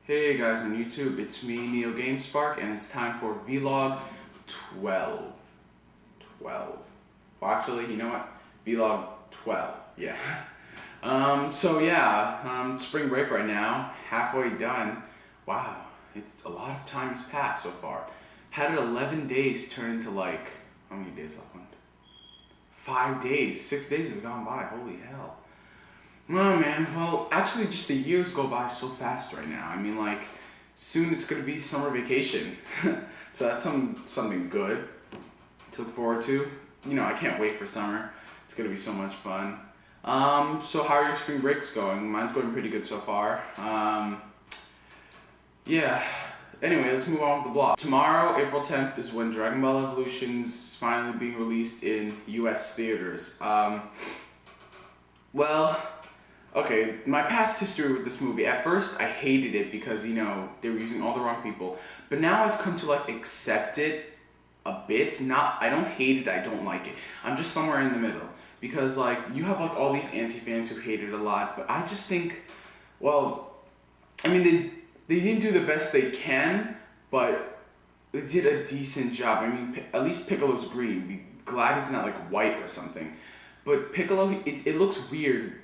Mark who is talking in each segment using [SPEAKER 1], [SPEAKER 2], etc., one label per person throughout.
[SPEAKER 1] Hey guys on YouTube, it's me, NeoGameSpark, and it's time for Vlog 12. Well, actually, you know what? Vlog 12, yeah. Spring break right now, halfway done. Wow, it's a lot of time has passed so far. Had it 11 days turn into like, how many days left? 5 days, 6 days have gone by, holy hell. Oh man, well, actually just the years go by so fast right now. I mean, like, soon it's gonna be summer vacation. So that's something good to look forward to. You know, I can't wait for summer. It's gonna be so much fun. So how are your spring breaks going? Mine's going pretty good so far. Yeah. Anyway, let's move on with the blog. Tomorrow, April 10th, is when Dragon Ball Evolution's finally being released in US theaters. Okay, my past history with this movie, at first I hated it because, you know, they were using all the wrong people. But now I've come to, like, accept it a bit. I don't hate it, I don't like it. I'm just somewhere in the middle. Because, like, you have, like, all these anti-fans who hate it a lot. But I just think, well, I mean, they didn't do the best they can, but they did a decent job. I mean, at least Piccolo's green. Be glad he's not, like, white or something. But Piccolo, it looks weird,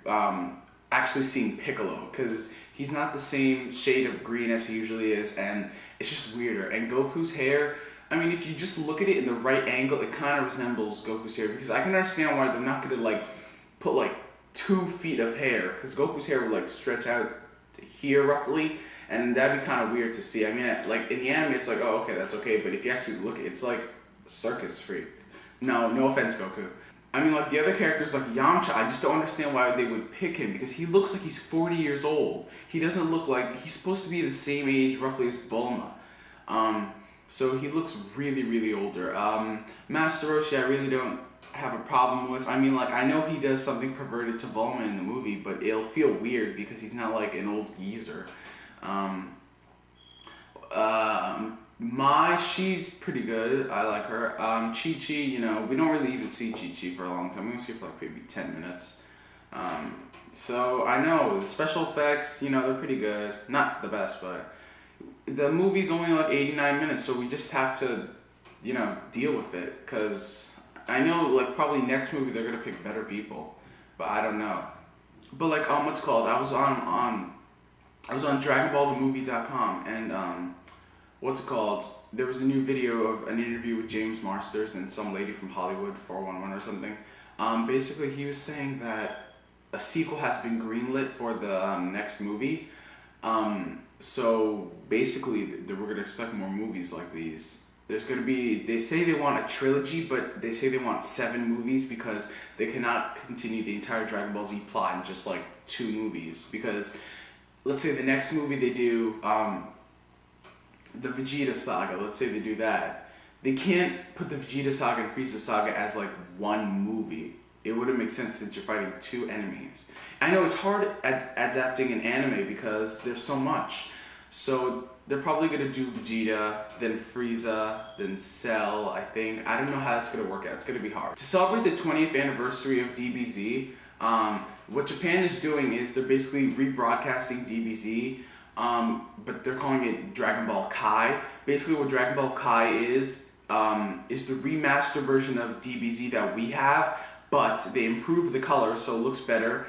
[SPEAKER 1] actually seeing Piccolo, because he's not the same shade of green as he usually is, and it's just weirder. And Goku's hair, I mean, if you just look at it in the right angle, it kind of resembles Goku's hair, because I can understand why they're not going to, like, put, like, 2 feet of hair, because Goku's hair would, like, stretch out to here, roughly, and that'd be kind of weird to see. I mean, like, in the anime, it's like, oh, okay, that's okay, but if you actually look, it's like a circus freak. No offense, Goku. I mean, like, the other characters, like Yamcha, I just don't understand why they would pick him, because he looks like he's 40 years old. He doesn't look like, he's supposed to be the same age, roughly, as Bulma. So he looks really, really older. Master Roshi, I really don't have a problem with. I mean, like, I know he does something perverted to Bulma in the movie, but it'll feel weird because he's not, like, an old geezer. She's pretty good. I like her. Chi-Chi, you know, we don't really even see Chi-Chi for a long time. We only see her for like maybe 10 minutes. So I know the special effects, you know, they're pretty good. Not the best, but the movie's only like 89 minutes, so we just have to, you know, deal with it. Cause I know, like, probably next movie they're gonna pick better people, but I don't know. But like, what's it called? I was on DragonBallTheMovie.com, and what's it called? There was a new video of an interview with James Marsters and some lady from Hollywood 411 or something. Basically, he was saying that a sequel has been greenlit for the next movie. So basically, we're going to expect more movies like these. There's going to be, they say they want a trilogy, but they say they want 7 movies because they cannot continue the entire Dragon Ball Z plot in just like 2 movies. Because, let's say the next movie they do, the Vegeta Saga, let's say they do that. They can't put the Vegeta Saga and Frieza Saga as like one movie. It wouldn't make sense since you're fighting 2 enemies. I know it's hard at adapting an anime because there's so much. So they're probably going to do Vegeta, then Frieza, then Cell, I think. I don't know how that's going to work out. It's going to be hard. To celebrate the 20th anniversary of DBZ, what Japan is doing is they're basically rebroadcasting DBZ, but they're calling it Dragon Ball Kai. Basically what Dragon Ball Kai is the remastered version of DBZ that we have, but they improve the color so it looks better.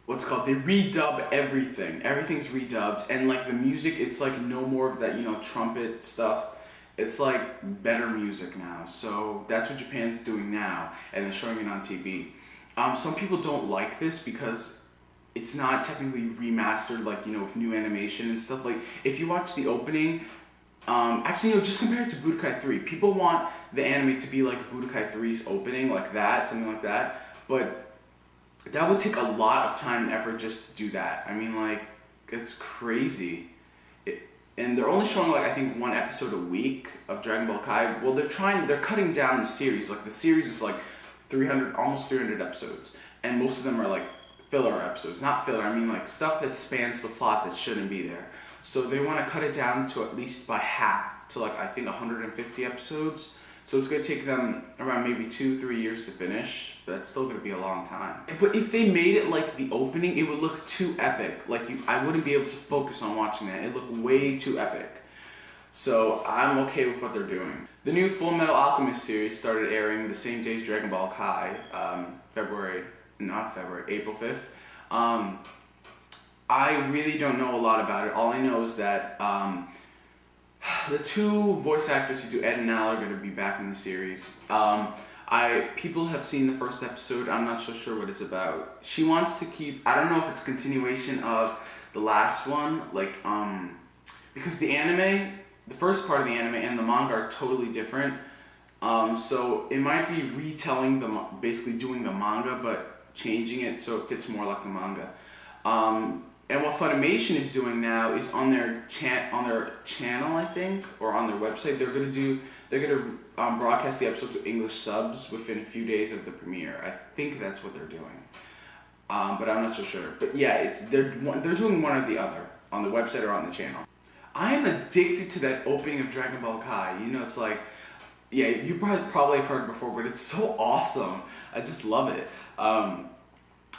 [SPEAKER 1] What's it called? They redub everything. Everything's redubbed, and like the music, it's like no more of that, you know, trumpet stuff. It's like better music now. So that's what Japan's doing now, and they're showing it on TV. Some people don't like this because it's not technically remastered, like, you know, with new animation and stuff. Like, if you watch the opening, actually, no, just compare it to Budokai 3. People want the anime to be like Budokai 3's opening, like that, something like that. But that would take a lot of time and effort just to do that. I mean, like, it's crazy. And they're only showing, like, I think 1 episode a week of Dragon Ball Kai. Well, they're cutting down the series. Like, the series is like 300, almost 300 episodes. And most of them are like filler episodes. Not filler, I mean like stuff that spans the plot that shouldn't be there. So they want to cut it down to at least by half, to like, I think 150 episodes. So it's going to take them around maybe 2-3 years to finish, but that's still going to be a long time. But if they made it like the opening, it would look too epic. Like I wouldn't be able to focus on watching that. It looked way too epic. So I'm okay with what they're doing. The new Full Metal Alchemist series started airing the same day as Dragon Ball Kai, April 5th. I really don't know a lot about it. All I know is that the two voice actors who do Ed and Al are going to be back in the series. People have seen the first episode. I'm not so sure what it's about. She wants to keep, I don't know if it's a continuation of the last one, like, because the anime, the first part of the anime and the manga are totally different. So it might be retelling basically doing the manga, but changing it so it fits more like the manga. And what Funimation is doing now is on their channel, I think, or on their website, they're gonna broadcast the episodes with English subs within a few days of the premiere. I think that's what they're doing, but I'm not so sure. But yeah, they're doing one or the other on the website or on the channel. I am addicted to that opening of Dragon Ball Kai. You know, it's like, yeah, you probably have heard it before, but it's so awesome. I just love it.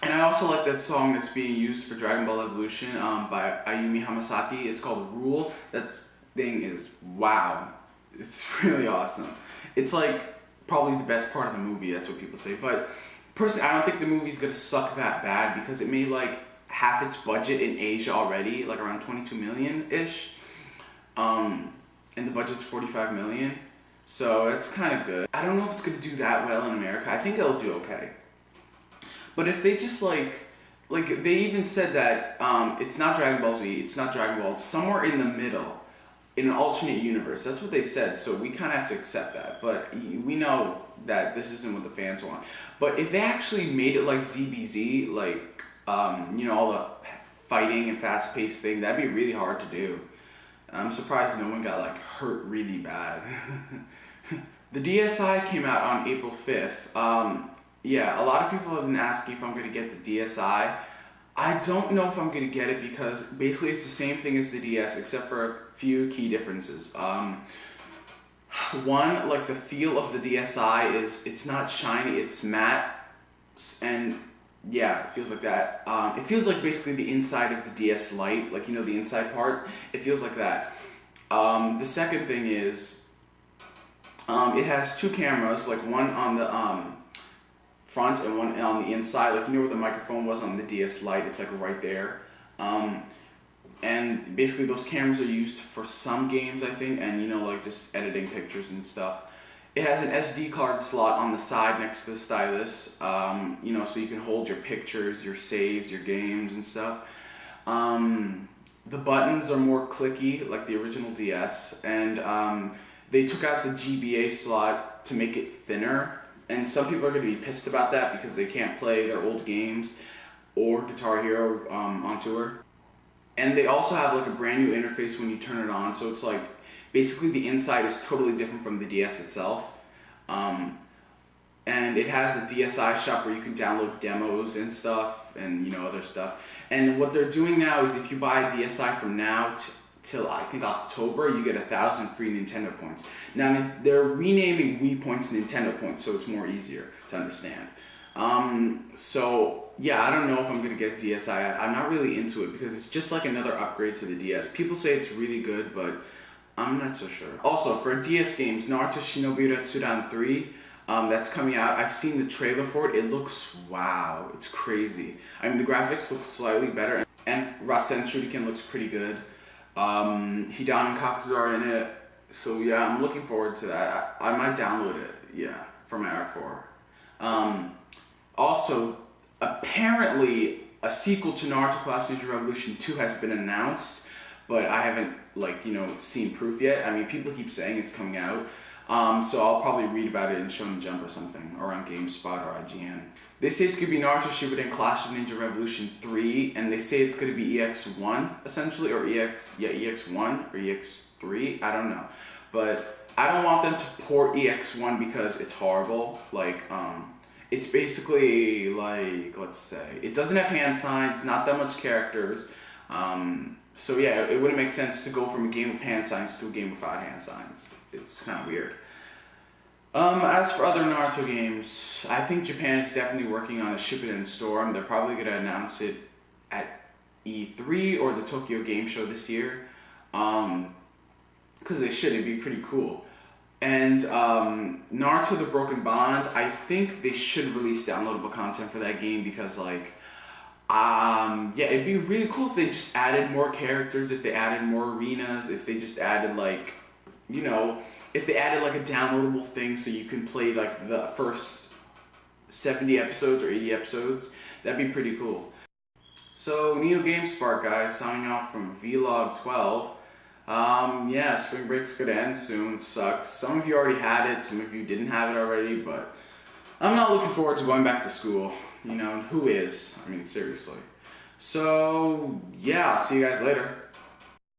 [SPEAKER 1] And I also like that song that's being used for Dragon Ball Evolution by Ayumi Hamasaki. It's called Rule. That thing is, wow. It's really awesome. It's like probably the best part of the movie, that's what people say. But personally, I don't think the movie's gonna suck that bad because it made like half its budget in Asia already, like around 22 million-ish. And the budget's 45 million. So it's kind of good. I don't know if it's gonna do that well in America. I think it'll do okay. But if they just like they even said that it's not Dragon Ball Z, it's not Dragon Ball, it's somewhere in the middle, in an alternate universe. That's what they said, so we kind of have to accept that. But we know that this isn't what the fans want. But if they actually made it like DBZ, like, you know, all the fighting and fast-paced thing, that'd be really hard to do. I'm surprised no one got like hurt really bad. The DSi came out on April 5th. Yeah, a lot of people have been asking if I'm going to get the DSi. I don't know if I'm going to get it because basically it's the same thing as the DS except for a few key differences. One, like the feel of the DSi it's not shiny, it's matte, and yeah, it feels like that. It feels like basically the inside of the DS Lite, like, you know, the inside part. It feels like that. The second thing is it has two cameras, like one on the front and one on the inside, like, you know where the microphone was on the DS Lite, it's like right there. And basically those cameras are used for some games, I think, and, you know, like just editing pictures and stuff. It has an SD card slot on the side next to the stylus, you know, so you can hold your pictures, your saves, your games and stuff. The buttons are more clicky, like the original DS, and they took out the GBA slot to make it thinner. And some people are going to be pissed about that because they can't play their old games or Guitar Hero on tour. And they also have like a brand new interface when you turn it on, so it's like basically the inside is totally different from the DS itself. And it has a DSi shop where you can download demos and stuff and, you know, other stuff. And what they're doing now is if you buy a DSi from now till I think October, you get 1,000 free Nintendo points. Now they're renaming Wii points Nintendo points, so it's more easier to understand. So yeah, I don't know if I'm gonna get DSi. I'm not really into it because it's just like another upgrade to the DS. People say it's really good, but I'm not so sure. Also, for DS games, Naruto Shinobi Retsudan 3, that's coming out. I've seen the trailer for it. It looks, wow, it's crazy. I mean, the graphics look slightly better, and Rasen Shuriken looks pretty good. Hidan and Kakuzu are in it, so yeah, I'm looking forward to that. I might download it, yeah, for my R4. Also, apparently a sequel to Naruto Clash Ninja Revolution 2 has been announced, but I haven't, like, you know, seen proof yet. I mean, people keep saying it's coming out, so I'll probably read about it in Shonen Jump or something, or on GameSpot or IGN. They say it's going to be Naruto Shippuden Clash of Ninja Revolution 3, and they say it's going to be EX1, essentially, or EX1 or EX3, I don't know. But I don't want them to port EX1 because it's horrible. Like, it's basically, like, let's say, it doesn't have hand signs, not that much characters. So yeah, it wouldn't make sense to go from a game with hand signs to a game without hand signs. It's kind of weird. As for other Naruto games, I think Japan is definitely working on a Shippuden Storm. They're probably going to announce it at E3 or the Tokyo Game Show this year. Because they should, it'd be pretty cool. And Naruto the Broken Bond, I think they should release downloadable content for that game because, like, yeah, it'd be really cool if they just added more characters, if they added more arenas, if they just added, like, you know, if they added, like, a downloadable thing so you can play, like, the first 70 episodes or 80 episodes. That'd be pretty cool. So, NeoGameSpark, guys, signing off from Vlog 12. Yeah, spring break's gonna end soon. Sucks. Some of you already had it, some of you didn't have it already, but I'm not looking forward to going back to school. You know, who is? I mean, seriously. So, yeah, I'll see you guys later.